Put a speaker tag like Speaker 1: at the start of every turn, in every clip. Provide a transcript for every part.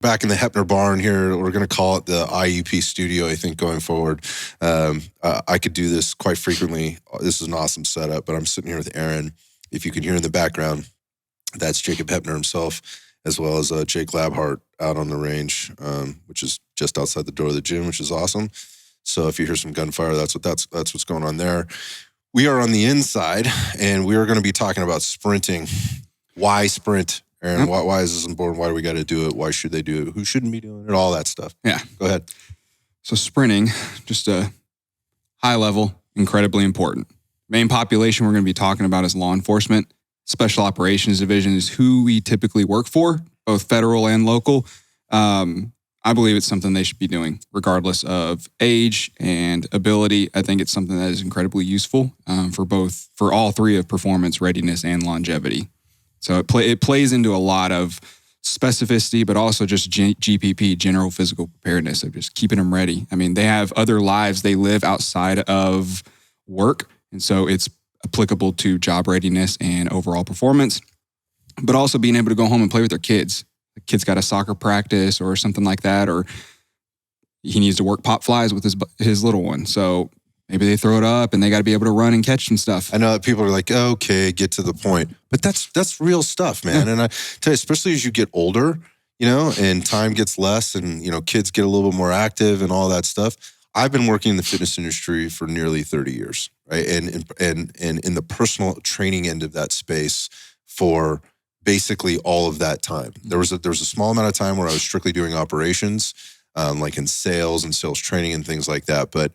Speaker 1: back in the Heppner barn here. We're going to call it the IEP studio, I think, going forward. I could do this quite frequently. This is an awesome setup, but I'm sitting here with Aaron. If you can hear in the background, that's Jacob Heppner himself, as well as Jake Labhart out on the range, which is just outside the door of the gym, which is awesome. So if you hear some gunfire, that's what's going on there. We are on the inside, and we are going to be talking about sprinting. Why sprint, Aaron? Why is this important? Why do we got to do it? Why should they do it? Who shouldn't be doing it? All that stuff.
Speaker 2: Yeah.
Speaker 1: Go ahead.
Speaker 2: So sprinting, just a high level, incredibly important. Main population we're going to be talking about is law enforcement. Special Operations Division is who we typically work for, both federal and local. I believe it's something they should be doing, regardless of age and ability. I think it's something that is incredibly useful for all three of performance, readiness, and longevity. So it plays into a lot of specificity, but also just GPP, general physical preparedness, of just keeping them ready. I mean, they have other lives they live outside of work, and so it's applicable to job readiness and overall performance, but also being able to go home and play with their kids. The kid's got a soccer practice or something like that, or he needs to work pop flies with his little one. So maybe they throw it up and they got to be able to run and catch some stuff.
Speaker 1: I know that people are like, okay, get to the point. But that's real stuff, man. Yeah. And I tell you, especially as you get older, and time gets less and, kids get a little bit more active and all that stuff. I've been working in the fitness industry for nearly 30 years, right? And in the personal training end of that space for basically all of that time. There was a small amount of time where I was strictly doing operations, like in sales and sales training and things like that. But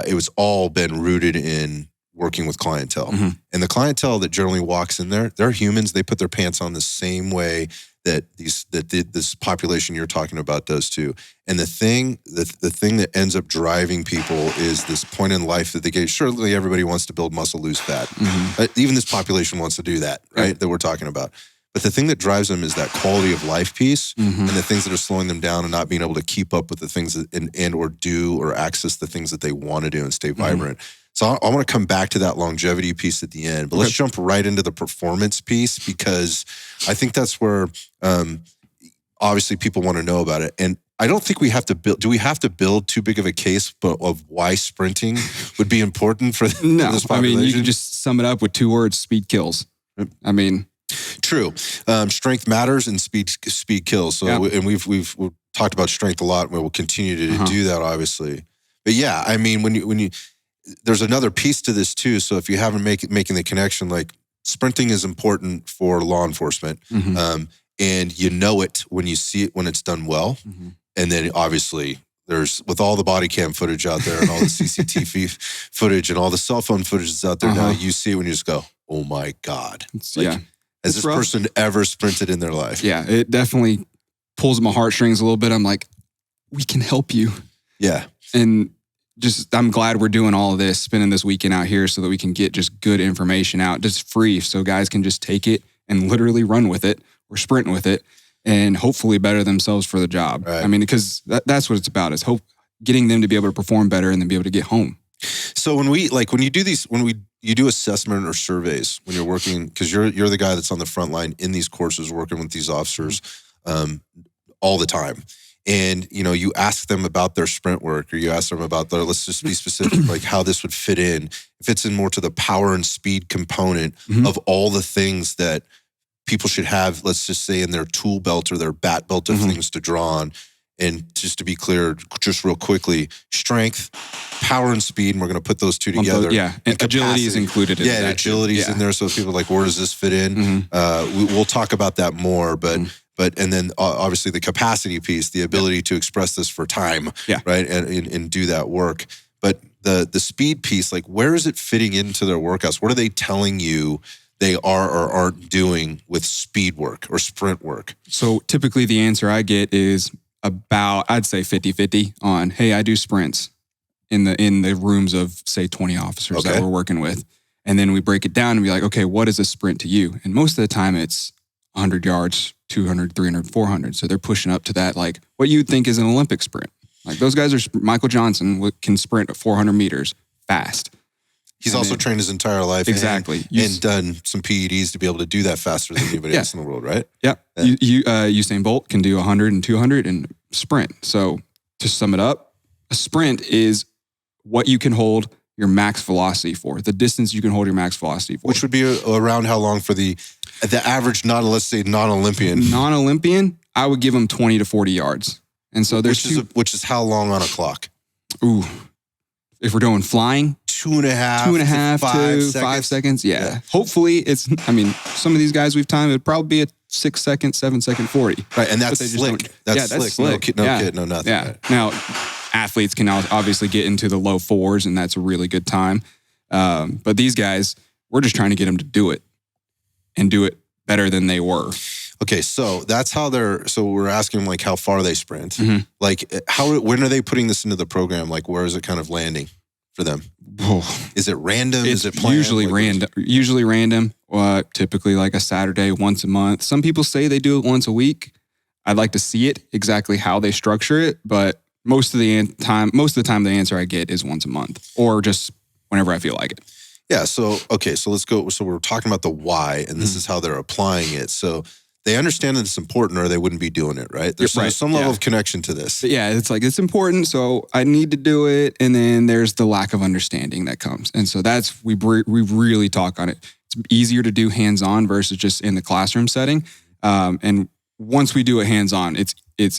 Speaker 1: it was all been rooted in working with clientele. Mm-hmm. And the clientele that generally walks in there, they're humans. They put their pants on the same way that this population you're talking about does too. And the thing that ends up driving people is this point in life that they get. Surely everybody wants to build muscle, lose fat. Mm-hmm. Even this population wants to do that, right? Yeah. That we're talking about. But the thing that drives them is that quality of life piece, mm-hmm. and the things that are slowing them down and not being able to keep up with the things and or do or access the things that they want to do and stay vibrant. Mm-hmm. So I want to come back to that longevity piece at the end, but let's jump right into the performance piece, because I think that's where obviously people want to know about it. And I don't think we have to build. Do we have to build too big of a case of why sprinting would be important for this population?
Speaker 2: I mean, you can just sum it up with 2 words: speed kills. I mean,
Speaker 1: true. Strength matters and speed kills. So, yeah. And we've talked about strength a lot, and we'll continue to do that, obviously. But yeah, I mean, when you there's another piece to this too. So if you haven't making the connection, like sprinting is important for law enforcement, mm-hmm. And you know it when you see it when it's done well, mm-hmm. and then obviously there's with all the body cam footage out there and all the CCTV footage and all the cell phone footage that's out there now, you see it when you just go, oh my God, has this person ever sprinted in their life?
Speaker 2: Yeah, it definitely pulls my heartstrings a little bit. I'm like, we can help you.
Speaker 1: Yeah,
Speaker 2: and I'm glad we're doing all of this, spending this weekend out here so that we can get just good information out, just free, so guys can just take it and literally run with it or sprint with it and hopefully better themselves for the job. Right. I mean, because that's what it's about, is getting them to be able to perform better and then be able to get home.
Speaker 1: So when you do assessment or surveys, when you're working, because you're the guy that's on the front line in these courses working with these officers all the time. And, you ask them about their sprint work, or you ask them about let's just be specific, like how this would fit in. It fits in more to the power and speed component mm-hmm. of all the things that people should have, let's just say, in their tool belt or their bat belt of mm-hmm. things to draw on. And just to be clear, just real quickly, strength, power, and speed, and we're going to put those two together.
Speaker 2: And agility is included in that.
Speaker 1: Yeah, agility is in there, so people are like, where does this fit in? Mm-hmm. We'll talk about that more, but... Mm-hmm. And then obviously the capacity piece, the ability to express this for time, right, and do that work. But the speed piece, like where is it fitting into their workouts? What are they telling you they are or aren't doing with speed work or sprint work?
Speaker 2: So typically the answer I get is about, I'd say 50-50 on, hey, I do sprints in the rooms of, say, 20 officers that we're working with. And then we break it down and be like, okay, what is a sprint to you? And most of the time it's 100 yards, 200, 300, 400. So they're pushing up to that, like what you'd think is an Olympic sprint. Like those guys Michael Johnson can sprint at 400 meters fast.
Speaker 1: He's also trained his entire life.
Speaker 2: Exactly.
Speaker 1: And done some PEDs to be able to do that faster than anybody else in the world, right?
Speaker 2: Yeah. Usain Bolt can do 100 and 200 and sprint. So to sum it up, a sprint is what you can hold your max velocity for, the distance you can hold your max velocity for.
Speaker 1: Which would be around how long for the average, let's say non-Olympian?
Speaker 2: Non-Olympian, I would give them 20 to 40 yards. And so there's
Speaker 1: which is how long on a clock?
Speaker 2: Ooh, if we're doing flying,
Speaker 1: 2.5
Speaker 2: to 5 seconds. Yeah. Hopefully some of these guys we've timed, it'd probably be a 6 second, 7 second 40.
Speaker 1: Right. And that's slick. That's slick. No kid, no nothing.
Speaker 2: Yeah.
Speaker 1: Right.
Speaker 2: Now, athletes can obviously get into the low 4s, and that's a really good time. But these guys, we're just trying to get them to do it and do it better than they were.
Speaker 1: Okay, so that's how we're asking them, like, how far they sprint.
Speaker 2: Mm-hmm.
Speaker 1: Like, when are they putting this into the program? Like, where is it kind of landing for them? Is it random?
Speaker 2: Is
Speaker 1: it planned?
Speaker 2: Usually random. Typically like a Saturday, once a month. Some people say they do it once a week. I'd like to see it exactly how they structure it, but most of the time, the answer I get is once a month or just whenever I feel like it.
Speaker 1: Yeah. So, okay. So let's go. So we're talking about the why, and this is how they're applying it. So they understand that it's important or they wouldn't be doing it, right? There's some level of connection to this.
Speaker 2: But yeah, it's like, it's important, so I need to do it. And then there's the lack of understanding that comes. And so we really talk on it. It's easier to do hands-on versus just in the classroom setting. And once we do it hands-on, it's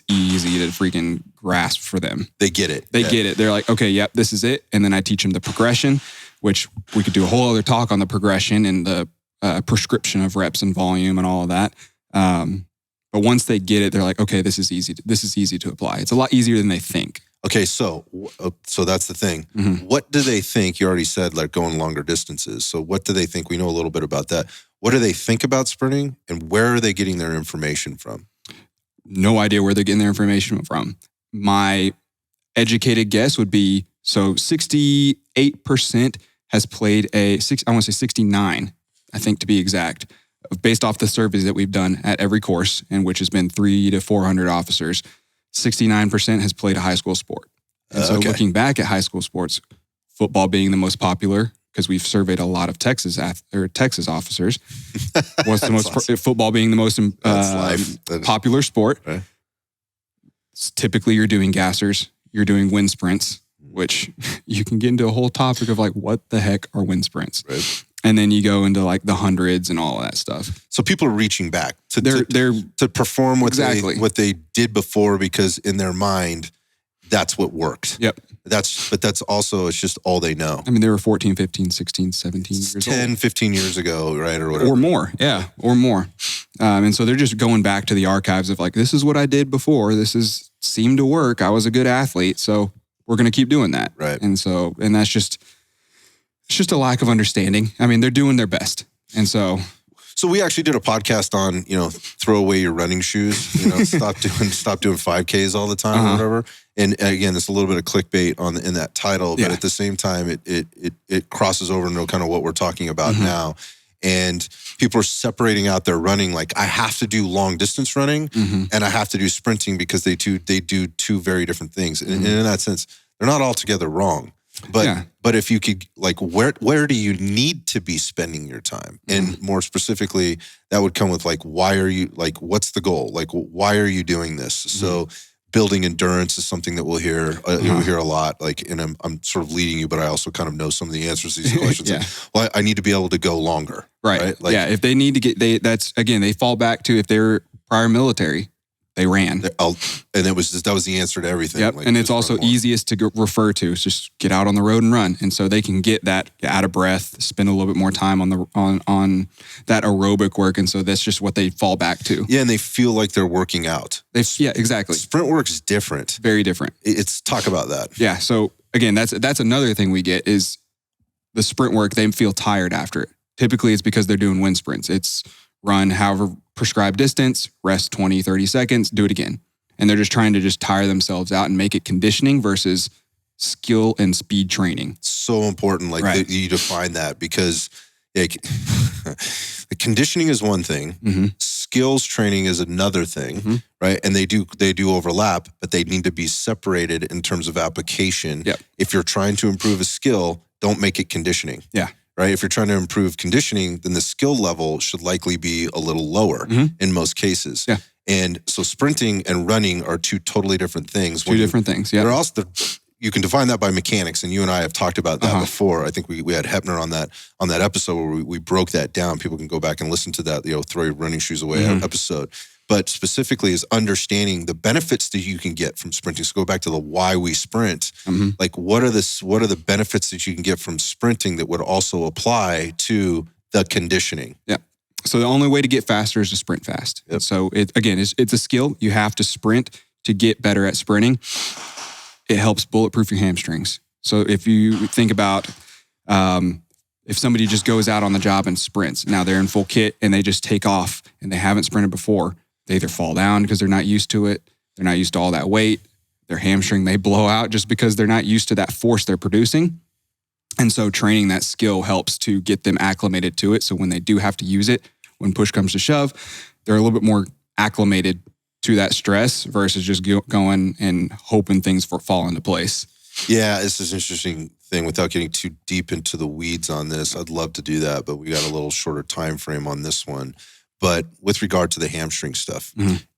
Speaker 2: easy to freaking grasp for them.
Speaker 1: They get it.
Speaker 2: They get it. They're like, okay, yep, this is it. And then I teach them the progression, which we could do a whole other talk on the progression and the prescription of reps and volume and all of that. But once they get it, they're like, okay, this is easy to apply. It's a lot easier than they think.
Speaker 1: Okay, so that's the thing.
Speaker 2: Mm-hmm.
Speaker 1: What do they think? You already said, like, going longer distances. So what do they think? We know a little bit about that. What do they think about sprinting, and where are they getting their information from?
Speaker 2: No idea where they're getting their information from. My educated guess would be, so 68% has played I want to say 69, I think, to be exact, based off the surveys that we've done at every course, and which has been 300 to 400 officers. 69% has played a high school sport. And so looking back at high school sports, football being the most popular, because we've surveyed a lot of Texas officers, what's the most awesome. Football being the most popular sport.
Speaker 1: Right.
Speaker 2: Typically you're doing gassers, you're doing wind sprints, which you can get into a whole topic of like, what the heck are wind sprints?
Speaker 1: Right.
Speaker 2: And then you go into like the hundreds and all of that stuff.
Speaker 1: So people are reaching back to perform what they did before, because in their mind, that's what worked.
Speaker 2: Yep.
Speaker 1: That's also, it's just all they know.
Speaker 2: I mean, they were 14, 15, 16, 17 years
Speaker 1: 10,
Speaker 2: old.
Speaker 1: 15 years ago, right? Or whatever.
Speaker 2: Or more. Yeah. Or more. And so they're just going back to the archives of like, this is what I did before. Seemed to work. I was a good athlete. So we're going to keep doing that.
Speaker 1: Right.
Speaker 2: And that's just a lack of understanding. I mean, they're doing their best. And so
Speaker 1: we actually did a podcast on, throw away your running shoes, stop doing 5Ks all the time or whatever. And again, it's a little bit of clickbait in that title, but at the same time, it crosses over into kind of what we're talking about now. And people are separating out their running. Like, I have to do long distance running and I have to do sprinting, because they do two very different things. And in that sense, they're not altogether wrong. But if you could, like, where do you need to be spending your time? And more specifically, that would come with like, why are you, like, what's the goal? Like, why are you doing this? So building endurance is something that we'll hear a lot. Like, and I'm sort of leading you, but I also kind of know some of the answers to these questions. Like, well, I need to be able to go longer. Right. Like,
Speaker 2: if they need to they fall back to, if they're prior military, they ran.
Speaker 1: And that was the answer to everything.
Speaker 2: Yep.
Speaker 1: Like,
Speaker 2: and it's also easiest to refer to. It's just get out on the road and run. And so they can get out of breath, spend a little bit more time on that aerobic work. And so that's just what they fall back to.
Speaker 1: Yeah. And they feel like they're working out.
Speaker 2: Exactly.
Speaker 1: Sprint work is different.
Speaker 2: Very different.
Speaker 1: It's talk about that.
Speaker 2: Yeah. So again, that's another thing we get is the sprint work. They feel tired after it. Typically it's because they're doing wind sprints. It's run however prescribed distance, rest 20, 30 seconds, do it again. And they're just trying to just tire themselves out and make it conditioning versus skill and speed training.
Speaker 1: So important. Like, you define that, because, Like, the conditioning is one thing.
Speaker 2: Mm-hmm.
Speaker 1: Skills training is another thing,
Speaker 2: Mm-hmm.
Speaker 1: right? And they do overlap, but they need to be separated in terms of application.
Speaker 2: Yep.
Speaker 1: If you're trying to improve a skill, don't make it conditioning.
Speaker 2: Yeah.
Speaker 1: Right? If you're trying to improve conditioning, then the skill level should likely be a little lower
Speaker 2: Mm-hmm.
Speaker 1: in most cases.
Speaker 2: Yeah.
Speaker 1: And so sprinting and running are two totally different things.
Speaker 2: Two different things. Yeah.
Speaker 1: They're also you can define that by mechanics, and you and I have talked about that before. I think we had Heppner on that episode where we broke that down. People can go back and listen to that, throw your running shoes away episode. But specifically is understanding the benefits that you can get from sprinting. So go back to the why we sprint.
Speaker 2: Mm-hmm.
Speaker 1: Like what are the benefits that you can get from sprinting that would also apply to the conditioning?
Speaker 2: Yeah. So the only way to get faster is to sprint fast.
Speaker 1: Yep.
Speaker 2: So it's a skill. You have to sprint to get better at sprinting. It helps bulletproof your hamstrings. So if you think about if somebody just goes out on the job and sprints, now they're in full kit and they just take off and they haven't sprinted before, they either fall down because they're not used to it, they're not used to all that weight, their hamstring may blow out just because they're not used to that force they're producing. And so training that skill helps to get them acclimated to it. So when they do have to use it, when push comes to shove, they're a little bit more acclimated to that stress versus just going and hoping things fall into place.
Speaker 1: Yeah, this is an interesting thing. Without getting too deep into the weeds on this, I'd love to do that, but we got a little shorter time frame on this one. But with regard to the hamstring stuff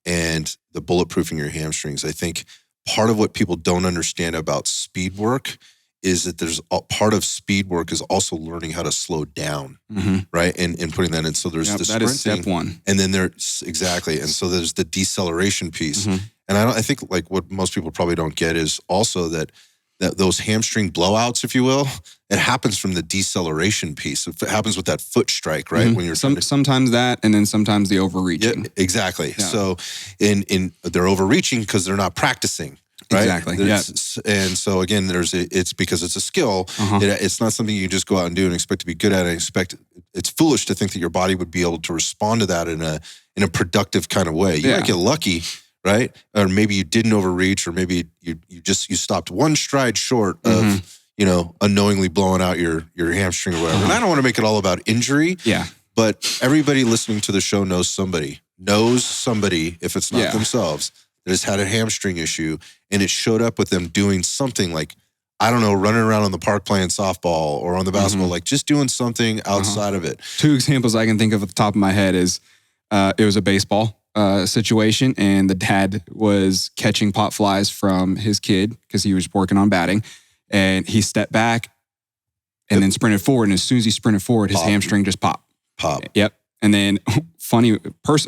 Speaker 1: and the bulletproofing your hamstrings, I think part of what people don't understand about speed work is that there's a part of speed work is also learning how to slow down, right? And putting that in. So there's the sprinting.
Speaker 2: That is step one.
Speaker 1: And then exactly. And so there's the deceleration piece. And I think like what most people probably don't get is also that those hamstring blowouts, if you will, it happens from the deceleration piece. It happens with that foot strike, right? When you're
Speaker 2: sometimes that, and then sometimes the overreaching.
Speaker 1: Yeah, exactly.
Speaker 2: Yeah.
Speaker 1: So they're overreaching because they're not practicing. Right?
Speaker 2: Exactly. Yeah.
Speaker 1: And so again, it's because it's a skill. It's not something you just go out and do and expect to be good at it. It's foolish to think that your body would be able to respond to that in a productive kind of way. You might get lucky, right? Or maybe you didn't overreach, or maybe you stopped one stride short of unknowingly blowing out your hamstring or whatever. And I don't want to make it all about injury.
Speaker 2: Yeah.
Speaker 1: But everybody listening to the show knows somebody, if it's not themselves, that has had a hamstring issue, and it showed up with them doing something like, I don't know, running around on the park playing softball or on the basketball, like just doing something outside of it.
Speaker 2: Two examples I can think of at the top of my head is it was a baseball situation, and the dad was catching pop flies from his kid because he was working on batting, and he stepped back and then sprinted forward, and as soon as he sprinted forward, his hamstring just popped. Yep. And then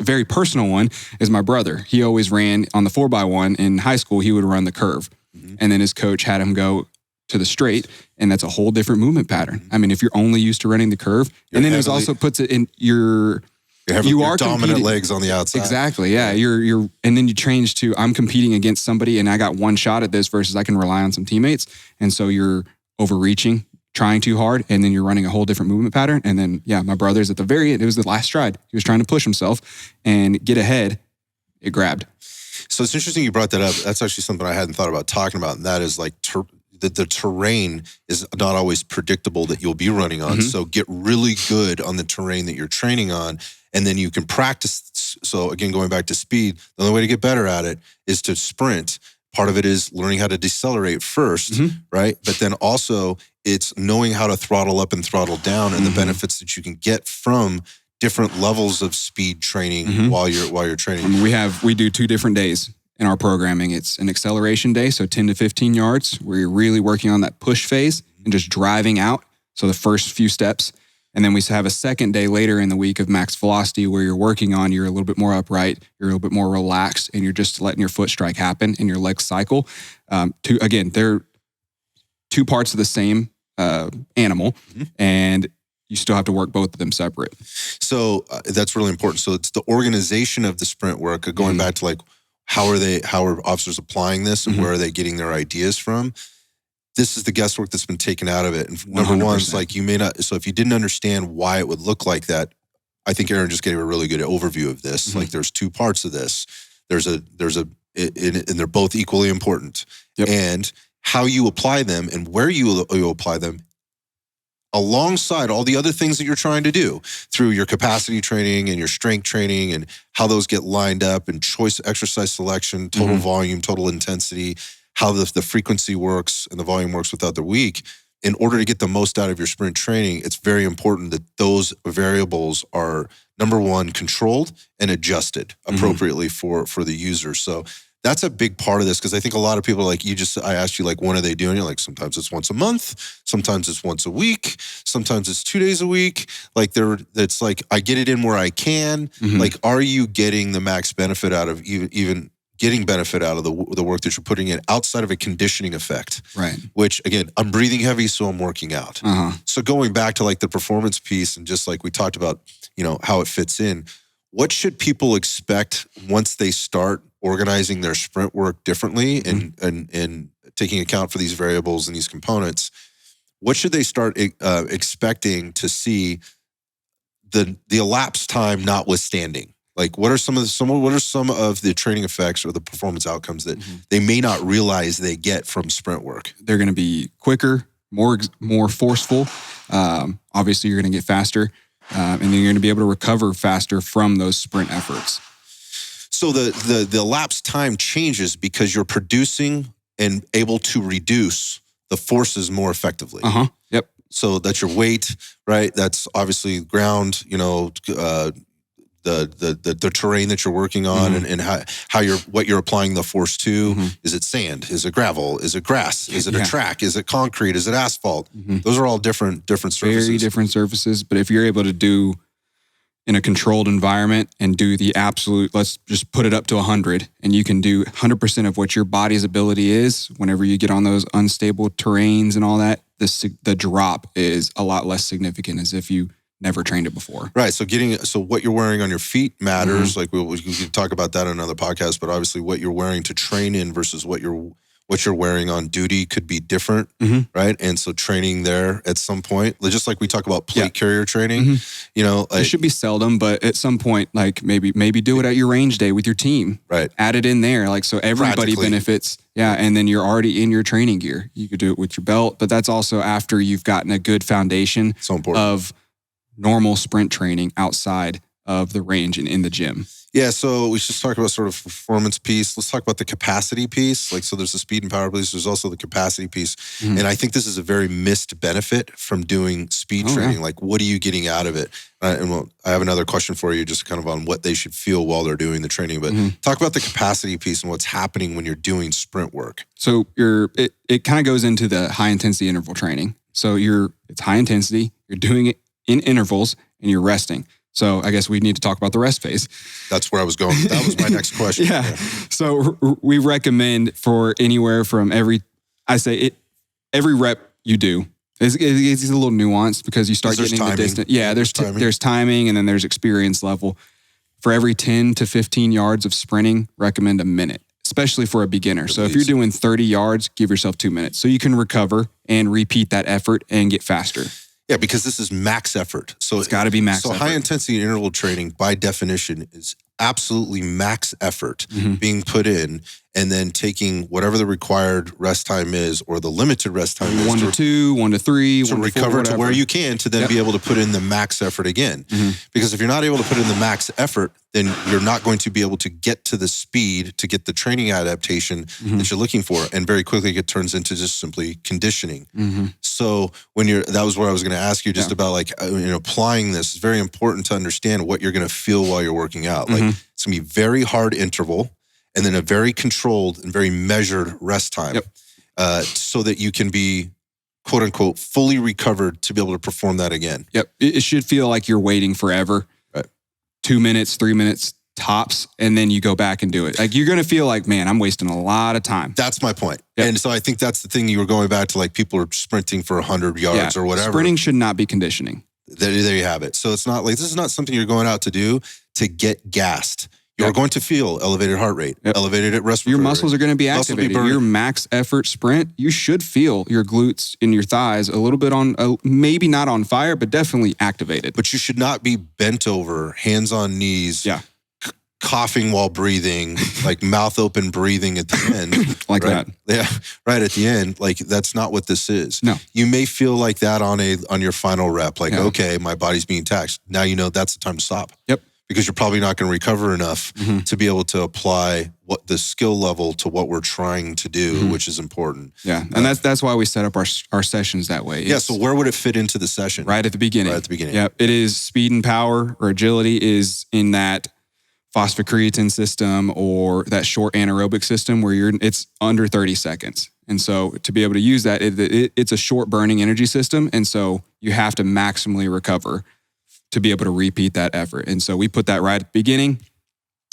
Speaker 2: very personal one is my brother. He always ran on the 4x1 in high school. He would run the curve. And then his coach had him go to the straight, and that's a whole different movement pattern. I mean, if you're only used to running the curve, and then it also puts it in your
Speaker 1: dominant competing. Legs on the outside.
Speaker 2: Exactly. Yeah. You're and then you change to, I'm competing against somebody and I got one shot at this versus I can rely on some teammates. And so you're overreaching, trying too hard, and then you're running a whole different movement pattern. And then, my brother's at the very end. It was the last stride. He was trying to push himself and get ahead. It grabbed.
Speaker 1: So it's interesting you brought that up. That's actually something I hadn't thought about talking about. And that is like the terrain is not always predictable that you'll be running on. So get really good on the terrain that you're training on, and then you can practice. So again, going back to speed, the only way to get better at it is to sprint. Part of it is learning how to decelerate first, right? But then also it's knowing how to throttle up and throttle down, and the benefits that you can get from different levels of speed training while you're training.
Speaker 2: I mean, we do 2 different days in our programming. It's an acceleration day, so 10 to 15 yards, where you're really working on that push phase and just driving out. So the first few steps. And then we have a second day later in the week of max velocity, where you're working on, you're a little bit more upright, you're a little bit more relaxed, and you're just letting your foot strike happen and your legs cycle. They're 2 parts of the same animal, and you still have to work both of them separate.
Speaker 1: So that's really important. So it's the organization of the sprint work, going back to like, how are officers applying this, and where are they getting their ideas from? This is the guesswork that's been taken out of it. And number
Speaker 2: 100%.
Speaker 1: one is like, you may not, so if you didn't understand why it would look like that, I think Aaron just gave a really good overview of this. Like there's 2 parts of this. And they're both equally important.
Speaker 2: Yep.
Speaker 1: And how you apply them and where you apply them alongside all the other things that you're trying to do through your capacity training and your strength training and how those get lined up and choice exercise selection, total volume, total intensity, how the frequency works and the volume works without the week. In order to get the most out of your sprint training, it's very important that those variables are, number one, controlled and adjusted appropriately for the user. So that's a big part of this, because I think a lot of people are like, I asked you, like, when are they doing it? Like, sometimes it's once a month, sometimes it's once a week, sometimes it's 2 days a week. Like, it's like, I get it in where I can. Like, are you getting the max benefit out of even getting benefit out of the work that you're putting in outside of a conditioning effect?
Speaker 2: Right.
Speaker 1: Which, again, I'm breathing heavy, so I'm working out. So going back to like the performance piece and just like we talked about, how it fits in, what should people expect once they start organizing their sprint work differelly and taking account for these variables and these components? What should they start expecting to see, the elapsed time notwithstanding? Like, what are some of the training effects or the performance outcomes that they may not realize they get from sprint work?
Speaker 2: They're going to be quicker, more forceful. Obviously, you're going to get faster, and then you're going to be able to recover faster from those sprint efforts.
Speaker 1: So the elapsed time changes because you're producing and able to reduce the forces more effectively.
Speaker 2: Yep.
Speaker 1: So that's your weight, right? That's obviously ground, the terrain that you're working on and what you're applying the force to. Is it sand? Is it gravel? Is it grass? Is it a track? Is it concrete? Is it asphalt? Those are all different surfaces.
Speaker 2: Very different surfaces. But if you're able to do in a controlled environment and do the absolute, let's just put it up to 100, and you can do 100% of what your body's ability is, whenever you get on those unstable terrains and all that, the drop is a lot less significant as if you never trained it before.
Speaker 1: Right. So what you're wearing on your feet matters. Like we can talk about that in another podcast, but obviously what you're wearing to train in versus what you're wearing on duty could be different, right? And so training there at some point, just like we talk about plate carrier training,
Speaker 2: it should be seldom, but at some point, like maybe do it at your range day with your team.
Speaker 1: Right.
Speaker 2: Add it in there, like, so everybody benefits. Yeah, and then you're already in your training gear. You could do it with your belt, but that's also after you've gotten a good foundation of normal sprint training outside of the range and in the gym.
Speaker 1: Yeah, so we should talk about sort of performance piece. Let's talk about the capacity piece. Like, so there's the speed and power piece. There's also the capacity piece. And I think this is a very missed benefit from doing speed training. Like, what are you getting out of it? I have another question for you, just kind of on what they should feel while they're doing the training. But talk about the capacity piece and what's happening when you're doing sprint work.
Speaker 2: So it kind of goes into the high intensity interval training. So it's high intensity, you're doing it in intervals, and you're resting. So I guess we need to talk about the rest phase.
Speaker 1: That's where I was going. That was my next question.
Speaker 2: Yeah. So we recommend for anywhere from every rep you do. It's a little nuanced because you start getting the distance. Yeah, there's timing, and then there's experience level. For every 10 to 15 yards of sprinting, recommend a minute, especially for a beginner. So if you're doing 30 yards, give yourself 2 minutes so you can recover and repeat that effort and get faster.
Speaker 1: Yeah, because this is max effort. So
Speaker 2: it's got to be max effort.
Speaker 1: So high intensity interval training, by definition, is absolutely max effort being put in, and then taking whatever the required rest time is or the limited rest time is.
Speaker 2: 1 to 2, 1 to 3,
Speaker 1: to
Speaker 2: 1 to 4,
Speaker 1: recover to where you can to then be able to put in the max effort again. Because if you're not able to put in the max effort, then you're not going to be able to get to the speed to get the training adaptation that you're looking for. And very quickly it turns into just simply conditioning. So that was what I was going to ask you just about, like, applying this. It's very important to understand what you're going to feel while you're working out. Like, it's going to be very hard interval, and then a very controlled and very measured rest time, so that you can be, quote unquote, fully recovered to be able to perform that again.
Speaker 2: Yep. It should feel like you're waiting forever.
Speaker 1: Right.
Speaker 2: 2 minutes, 3 minutes tops, and then you go back and do it. Like, you're going to feel like, man, I'm wasting a lot of time.
Speaker 1: That's my point. And so I think that's the thing you were going back to, like, people are sprinting for 100 yards or whatever.
Speaker 2: Sprinting should not be conditioning.
Speaker 1: There you have it. So it's not like, this is not something you're going out to do to get gassed. You're going to feel elevated heart rate, elevated respiratory
Speaker 2: Your muscles are going to be activated. Your max effort sprint, you should feel your glutes and your thighs a little bit on, maybe not on fire, but definitely activated.
Speaker 1: But you should not be bent over, hands on knees, coughing while breathing, like mouth open breathing at the end.
Speaker 2: Like
Speaker 1: right?
Speaker 2: that.
Speaker 1: Yeah, right at the end. Like that's not what this is.
Speaker 2: No.
Speaker 1: You may feel like that on your final rep, like,
Speaker 2: Yeah.
Speaker 1: okay, my body's being taxed. Now you know that's the time to stop.
Speaker 2: Yep.
Speaker 1: Because you're probably not going to recover enough to be able to apply what the skill level to what we're trying to do, which is important.
Speaker 2: Yeah, and that's why we set up our sessions that way.
Speaker 1: Yeah, so where would it fit into the session?
Speaker 2: Right at the beginning.
Speaker 1: Right at the beginning.
Speaker 2: Yeah, it is speed and power, or agility is in that phosphocreatine system or that short anaerobic system where it's under 30 seconds. And so to be able to use that, it's a short burning energy system. And so you have to maximally recover to be able to repeat that effort. And so we put that right at the beginning.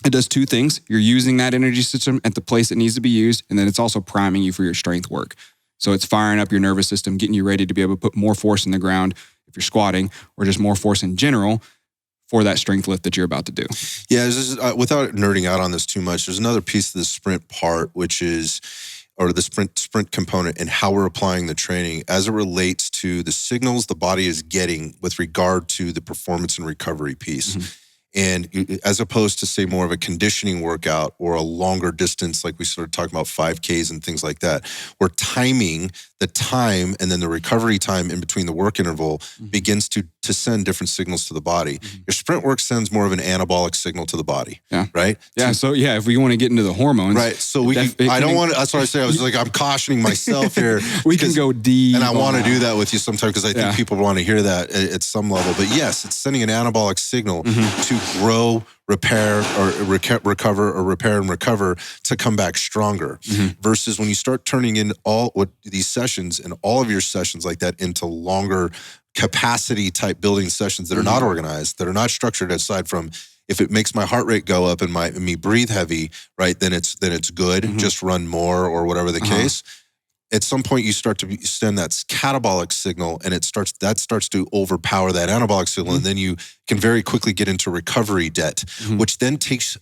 Speaker 2: It does two things. You're using that energy system at the place it needs to be used, and then it's also priming you for your strength work. So it's firing up your nervous system, getting you ready to be able to put more force in the ground if you're squatting, or just more force in general for that strength lift that you're about to do.
Speaker 1: Yeah, without nerding out on this too much, there's another piece of the sprint part, or the sprint component, and how we're applying the training as it relates to the signals the body is getting with regard to the performance and recovery piece. And as opposed to, say, more of a conditioning workout or a longer distance, like we started talking about 5Ks and things like that, we're timing the time, and then the recovery time in between the work interval begins to send different signals to the body. Your sprint work sends more of an anabolic signal to the body, right?
Speaker 2: Yeah, so yeah, if we want to get into the hormones.
Speaker 1: Right, so I don't want to, that's what I say, I was like, I'm cautioning myself here.
Speaker 2: We can go deep.
Speaker 1: And I want to do that with you sometimes because I think people want to hear that at some level. But yes, it's sending an anabolic signal to grow, repair, or recover, or repair and recover to come back stronger. Versus when you start turning in these sessions and all of your sessions like that into longer capacity type building sessions that are not organized, that are not structured, aside from if it makes my heart rate go up and me breathe heavy, right, then it's good. Just run more or whatever the case. At some point, you start to send that catabolic signal, and that starts to overpower that anabolic signal, and then you can very quickly get into recovery debt, which then takes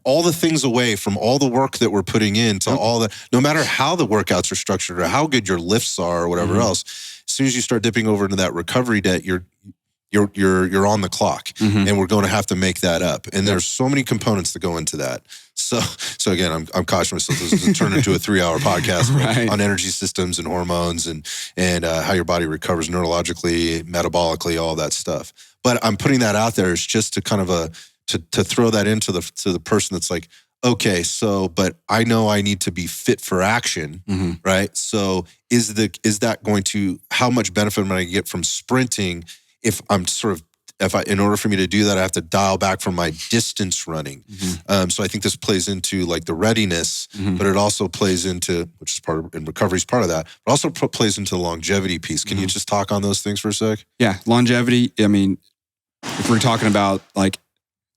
Speaker 1: all the things away from all the work that we're putting into all the, no matter how the workouts are structured or how good your lifts are or whatever else. As soon as you start dipping over into that recovery debt, you're on the clock, and we're going to have to make that up. And there's so many components that go into that. So again, I'm cautioning myself. This is turn into a 3-hour podcast on energy systems and hormones and how your body recovers neurologically, metabolically, all that stuff. But I'm putting that out there as just to kind of to throw that into the person that's like, okay, but I know I need to be fit for action, right? So is that going to, how much benefit am I going to get from sprinting if I'm in order for me to do that, I have to dial back from my distance running. So I think this plays into like the readiness, but it also plays into, which is and recovery is part of that, but also plays into the longevity piece. Can you just talk on those things for a sec?
Speaker 2: Yeah, longevity. I mean, if we're talking about like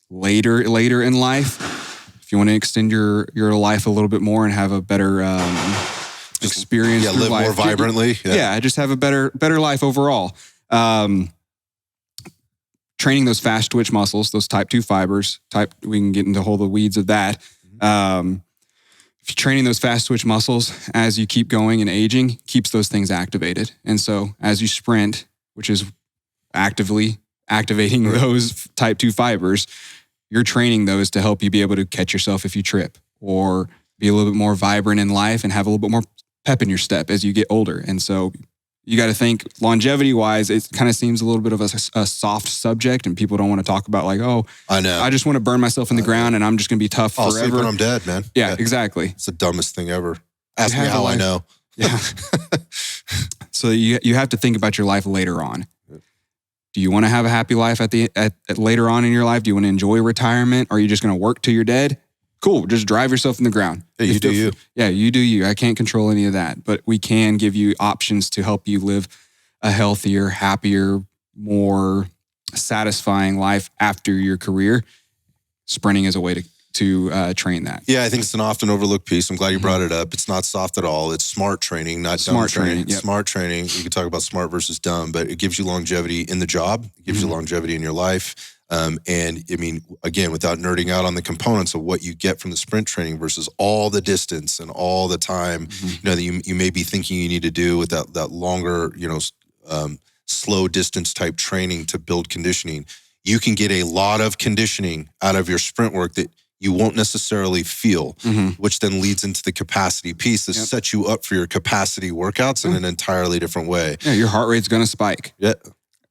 Speaker 2: later in life, if you want to extend your life a little bit more and have a better experience,
Speaker 1: live
Speaker 2: life,
Speaker 1: more vibrantly.
Speaker 2: Just have a better life overall. Training those fast twitch muscles, those type 2 fibers, we can get into all the weeds of that. If you're training those fast twitch muscles as you keep going and aging, keeps those things activated. And so as you sprint, which is actively activating those type 2 fibers, you're training those to help you be able to catch yourself if you trip, or be a little bit more vibrant in life and have a little bit more pep in your step as you get older. And so you got to think longevity-wise, it kind of seems a little bit of a soft subject, and people don't want to talk about like, oh,
Speaker 1: I know, I
Speaker 2: just want to burn myself in the ground and I'm just going to be tough forever.
Speaker 1: I'll sleep when I'm dead, man.
Speaker 2: Yeah, exactly.
Speaker 1: It's the dumbest thing ever. Ask me how I know.
Speaker 2: Yeah. So you have to think about your life later on. Do you want to have a happy life at later on in your life? Do you want to enjoy retirement? Or are you just going to work till you're dead? Cool. Just drive yourself in the ground.
Speaker 1: Yeah, you do you.
Speaker 2: Yeah, you do you. I can't control any of that, but we can give you options to help you live a healthier, happier, more satisfying life after your career. Sprinting is a way to train that.
Speaker 1: Yeah, I think it's an often overlooked piece. I'm glad you brought it up. It's not soft at all. It's smart training, not dumb training.
Speaker 2: Yep.
Speaker 1: Smart training. You can talk about smart versus dumb, but it gives you longevity in the job. It gives you longevity in your life. And I mean, again, without nerding out on the components of what you get from the sprint training versus all the distance and all the time, that you may be thinking you need to do with that longer, slow distance type training to build conditioning. You can get a lot of conditioning out of your sprint work that you won't necessarily feel,
Speaker 2: Mm-hmm.
Speaker 1: which then leads into the capacity piece that
Speaker 2: Yep.
Speaker 1: sets you up for your capacity workouts in an entirely different way.
Speaker 2: Yeah, your heart rate's going to spike.
Speaker 1: Yeah.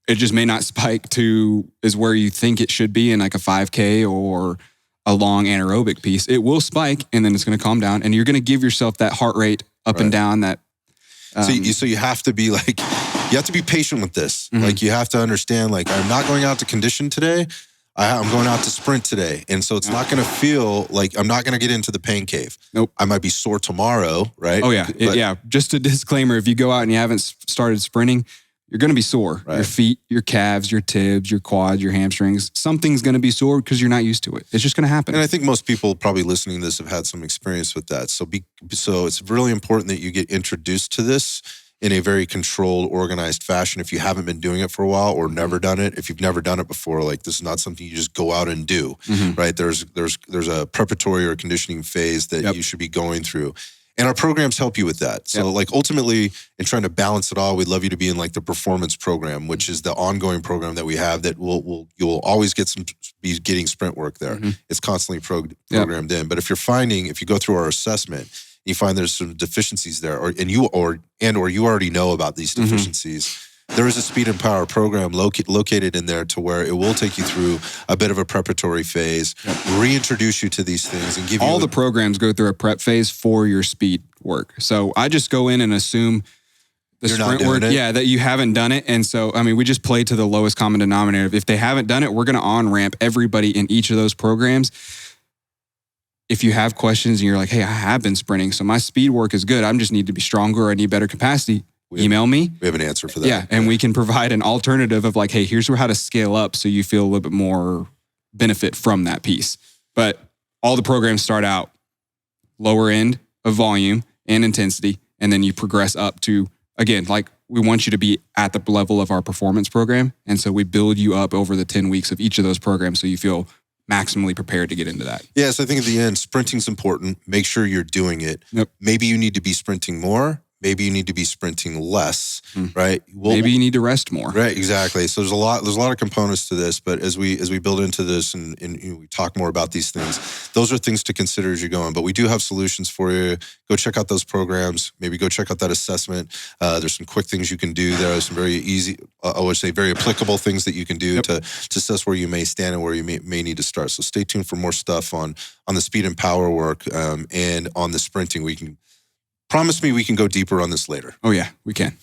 Speaker 2: It just may not spike to is where you think it should be in like a 5K or a long anaerobic piece. It will spike and then it's going to calm down and you're going to give yourself that heart rate up and down that.
Speaker 1: So you have to be like, you have to be patient with this.
Speaker 2: Mhm.
Speaker 1: Like you have to understand, like, I'm not going out to condition today. I'm going out to sprint today. And so it's not going to feel like I'm not going to get into the pain cave.
Speaker 2: Nope.
Speaker 1: I might be sore tomorrow, right?
Speaker 2: Oh yeah.
Speaker 1: But-
Speaker 2: Just a disclaimer. If you go out and you haven't started sprinting, you're going to be sore.
Speaker 1: Right.
Speaker 2: Your feet, your calves, your tibs, your quads, your hamstrings, something's going to be sore because you're not used to it. It's just going to happen.
Speaker 1: And I think most people probably listening to this have had some experience with that. So it's really important that you get introduced to this in a very controlled, organized fashion. If you haven't been doing it for a while or never done it, if you've never done it before, like this is not something you just go out and do, right? There's a preparatory or conditioning phase that you should be going through. And our programs help you with that. So like ultimately in trying to balance it all, we'd love you to be in like the performance program, which is the ongoing program that we have that you'll always be getting sprint work there. It's constantly programmed in. But if you go through our assessment, you find there's some deficiencies there, or you already know about these deficiencies, there is a speed and power program located in there to where it will take you through a bit of a preparatory phase, reintroduce you to these things, and give you
Speaker 2: all the programs go through a prep phase for your speed work. So I just go in and assume the
Speaker 1: You're not
Speaker 2: sprint
Speaker 1: doing
Speaker 2: work,
Speaker 1: it?
Speaker 2: that you haven't done it. And so, I mean, we just play to the lowest common denominator. If they haven't done it, we're going to on-ramp everybody in each of those programs. If you have questions and you're like, hey, I have been sprinting, so my speed work is good. I just need to be stronger. Or I need better capacity. Email me.
Speaker 1: We have an answer for that.
Speaker 2: Yeah, and we can provide an alternative of like, hey, here's how to scale up so you feel a little bit more benefit from that piece. But all the programs start out lower end of volume and intensity, and then you progress up to, again, like we want you to be at the level of our performance program. And so we build you up over the 10 weeks of each of those programs so you feel maximally prepared to get into that.
Speaker 1: Yeah, so I think at the end, sprinting's important. Make sure you're doing it.
Speaker 2: Yep.
Speaker 1: Maybe you need to be sprinting more. Maybe you need to be sprinting less, right?
Speaker 2: Maybe you need to rest more.
Speaker 1: Right, exactly. So there's a lot of components to this, but as we build into this and we talk more about these things, those are things to consider as you're going. But we do have solutions for you. Go check out those programs. Maybe go check out that assessment. There's some quick things you can do. There are some very easy, I would say very applicable things that you can do to assess where you may stand and where you may need to start. So stay tuned for more stuff on the speed and power work and on the sprinting. Promise me we can go deeper on this later.
Speaker 2: Oh yeah, we can.